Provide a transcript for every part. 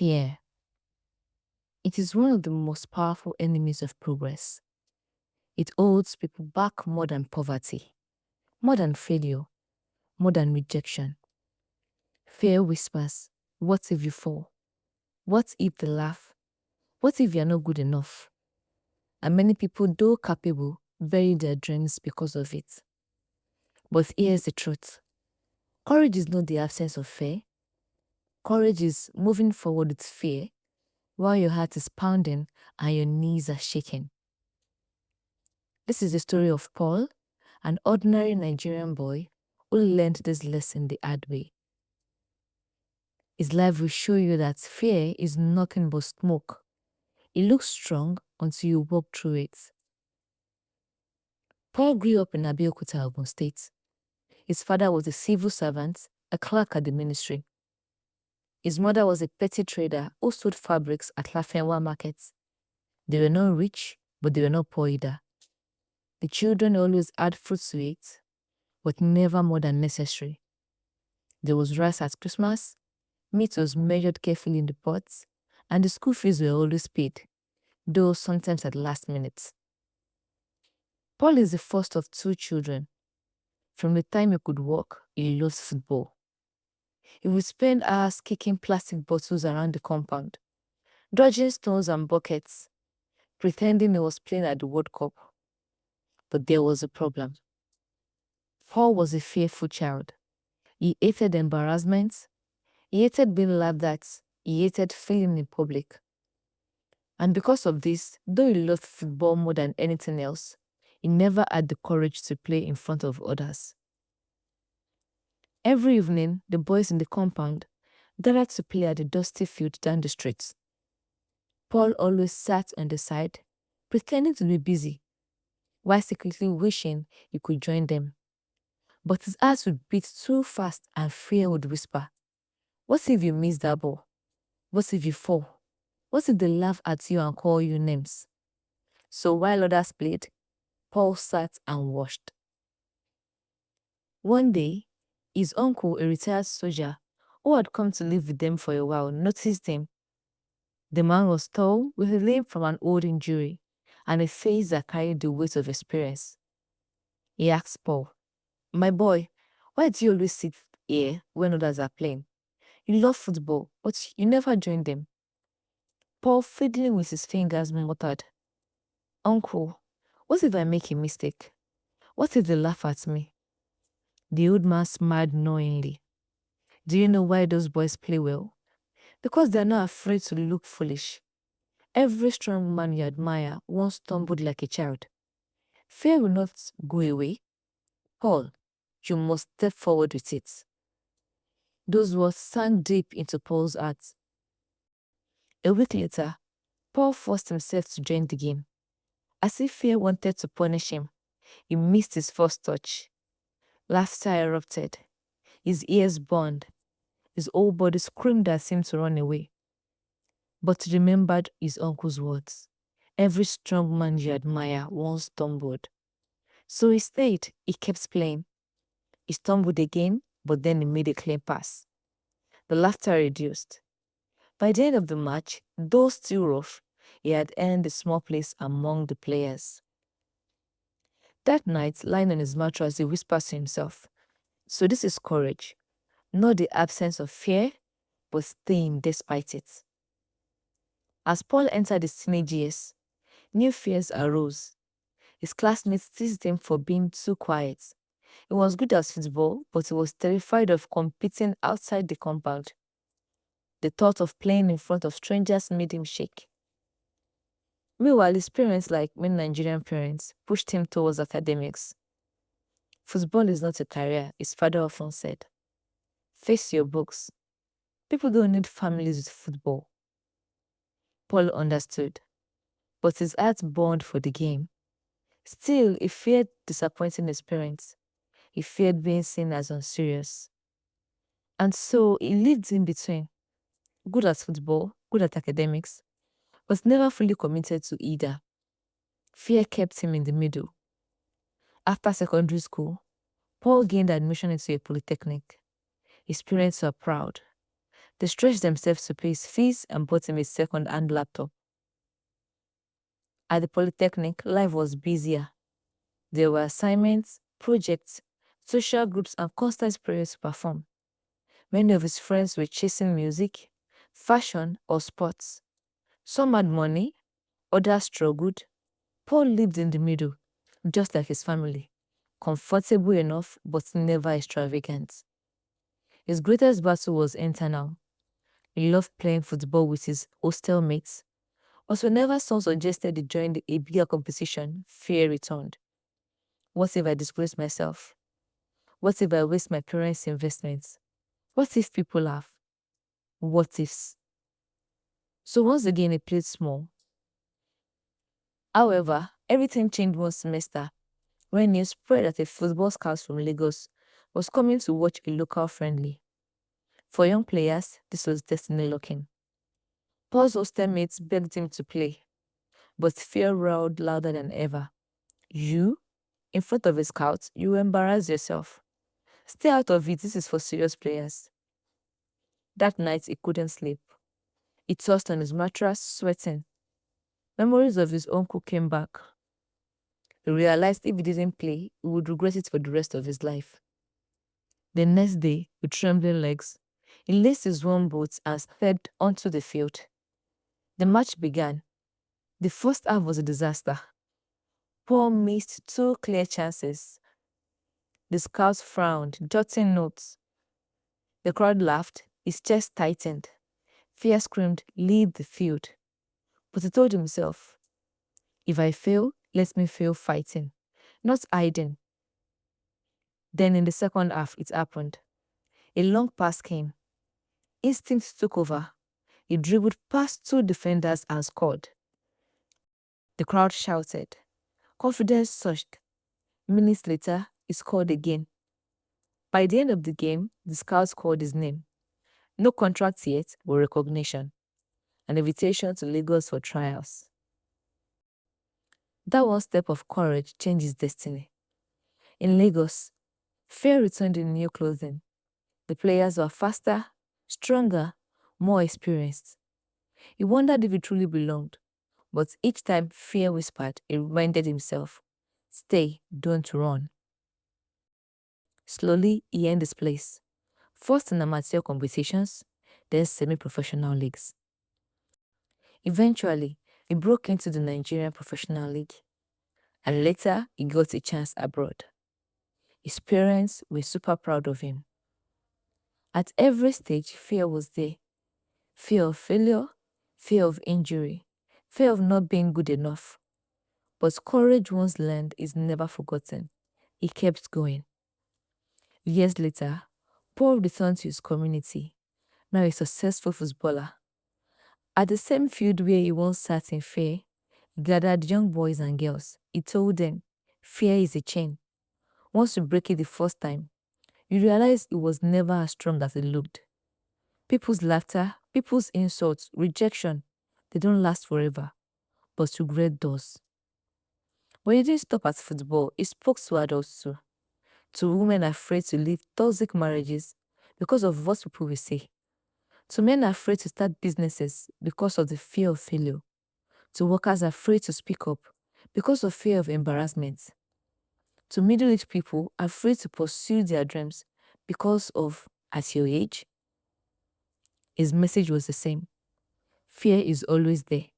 Fear. It is one of the most powerful enemies of progress. It holds people back more than poverty, more than failure, more than rejection. Fear whispers, what if you fall? What if they laugh? What if you're not good enough? And many people, though capable, bury their dreams because of it. But here's the truth. Courage is not the absence of fear. Courage is moving forward with fear while your heart is pounding and your knees are shaking. This is the story of Paul, an ordinary Nigerian boy who learned this lesson the hard way. His life will show you that fear is nothing but smoke. It looks strong until you walk through it. Paul grew up in Abeokuta, Ogun State. His father was a civil servant, a clerk at the ministry. His mother was a petty trader who sold fabrics at Lafenwa markets. They were not rich, but they were not poor either. The children always had food to eat, but never more than necessary. There was rice at Christmas, meat was measured carefully in the pots, and the school fees were always paid, though sometimes at the last minute. Paul is the first of two children. From the time he could walk, he loved football. He would spend hours kicking plastic bottles around the compound, dodging stones and buckets, pretending he was playing at the World Cup. But there was a problem. Paul was a fearful child. He hated embarrassment. He hated being laughed at. He hated failing in public. And because of this, though he loved football more than anything else, he never had the courage to play in front of others. Every evening, the boys in the compound gathered to play at the dusty field down the street. Paul always sat on the side, pretending to be busy, while secretly wishing he could join them. But his heart would beat too fast and fear would whisper, what if you miss that ball? What if you fall? What if they laugh at you and call you names? So while others played, Paul sat and watched. One day, his uncle, a retired soldier who had come to live with them for a while, noticed him. The man was tall, with a limp from an old injury, and a face that carried the weight of experience. He asked Paul, my boy, why do you always sit here when others are playing? You love football, but you never join them. Paul, fiddling with his fingers, muttered, Uncle, what if I make a mistake? What if they laugh at me? The old man smiled knowingly. Do you know why those boys play well? Because they are not afraid to look foolish. Every strong man you admire once stumbled like a child. Fear will not go away. Paul, you must step forward with it. Those words sank deep into Paul's heart. A week later, Paul forced himself to join the game. As if fear wanted to punish him, he missed his first touch. Laughter erupted. His ears burned. His whole body screamed as him to run away. But he remembered his uncle's words. Every strong man you admire once stumbled. So he stayed. He kept playing. He stumbled again, but then he made a clean pass. The laughter reduced. By the end of the match, though still rough, he had earned a small place among the players. That night, lying on his mattress, he whispers to himself, so this is courage, not the absence of fear, but staying despite it. As Paul entered his teenage years, new fears arose. His classmates teased him for being too quiet. He was good at football, but he was terrified of competing outside the compound. The thought of playing in front of strangers made him shake. Meanwhile, his parents, like many Nigerian parents, pushed him towards academics. Football is not a career, his father often said. Face your books. People don't need families with football. Paul understood, but his heart burned for the game. Still, he feared disappointing his parents. He feared being seen as unserious. And so he lived in between, good at football, good at academics, but never fully committed to either. Fear kept him in the middle. After secondary school, Paul gained admission into a polytechnic. His parents were proud. They stretched themselves to pay his fees and bought him a second-hand laptop. At the Polytechnic, life was busier. There were assignments, projects, social groups, and constant pressure to perform. Many of his friends were chasing music, fashion, or sports. Some had money, others struggled. Paul lived in the middle, just like his family, comfortable enough but never extravagant. His greatest battle was internal. He loved playing football with his hostel mates, but whenever someone suggested he join a bigger competition, fear returned. What if I disgrace myself? What if I waste my parents' investments? What if people laugh? What ifs? So once again, he played small. However, everything changed one semester when news spread that a football scout from Lagos was coming to watch a local friendly. For young players, this was destiny looking. Paul's hostel mates begged him to play, but fear roared louder than ever. You? In front of a scout, you will embarrass yourself. Stay out of it, this is for serious players. That night, he couldn't sleep. He tossed on his mattress, sweating. Memories of his uncle came back. He realized if he didn't play, he would regret it for the rest of his life. The next day, with trembling legs, he laced his warm boots and stepped onto the field. The match began. The first half was a disaster. Paul missed 2 clear chances. The scouts frowned, jotting notes. The crowd laughed, his chest tightened. Fear screamed, "Leave the field." But he told himself, if I fail, let me fail fighting, not hiding. Then in the second half, it happened. A long pass came. Instinct took over. He dribbled past 2 defenders and scored. The crowd shouted. Confidence surged. Minutes later, he scored again. By the end of the game, the scouts called his name. No contract yet, but recognition. An invitation to Lagos for trials. That one step of courage changed his destiny. In Lagos, fear returned in new clothing. The players were faster, stronger, more experienced. He wondered if he truly belonged, but each time fear whispered, he reminded himself, stay, don't run. Slowly, he earned his place, first in amateur competitions, then semi-professional leagues. Eventually, he broke into the Nigerian Professional League, and later he got a chance abroad. His parents were super proud of him. At every stage, fear was there. Fear of failure, fear of injury, fear of not being good enough. But courage once learned is never forgotten. He kept going. Years later, Paul returned to his community, now a successful footballer. At the same field where he once sat in fear, he gathered young boys and girls. He told them, fear is a chain. Once you break it the first time, you realize it was never as strong as it looked. People's laughter, people's insults, rejection, they don't last forever, but regret does. But he didn't stop at football. He spoke to adults too, to women afraid to leave toxic marriages because of what people will say, to men afraid to start businesses because of the fear of failure, to workers afraid to speak up because of fear of embarrassment, to middle-aged people afraid to pursue their dreams because of, at your age. His message was the same. Fear is always there,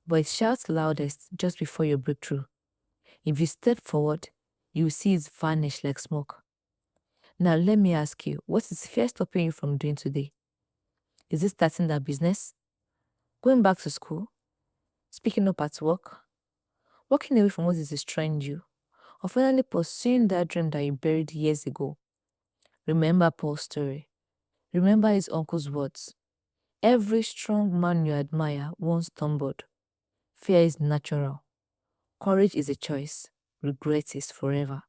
but it shouts loudest just before your breakthrough. If you step forward, you will see it vanish like smoke. Now let me ask you, what is fear stopping you from doing today? Is it starting that business? Going back to school? Speaking up at work? Walking away from what is destroying you? Or finally pursuing that dream that you buried years ago? Remember Paul's story. Remember his uncle's words. Every strong man you admire once stumbled. Fear is natural. Courage is a choice. Regret is forever.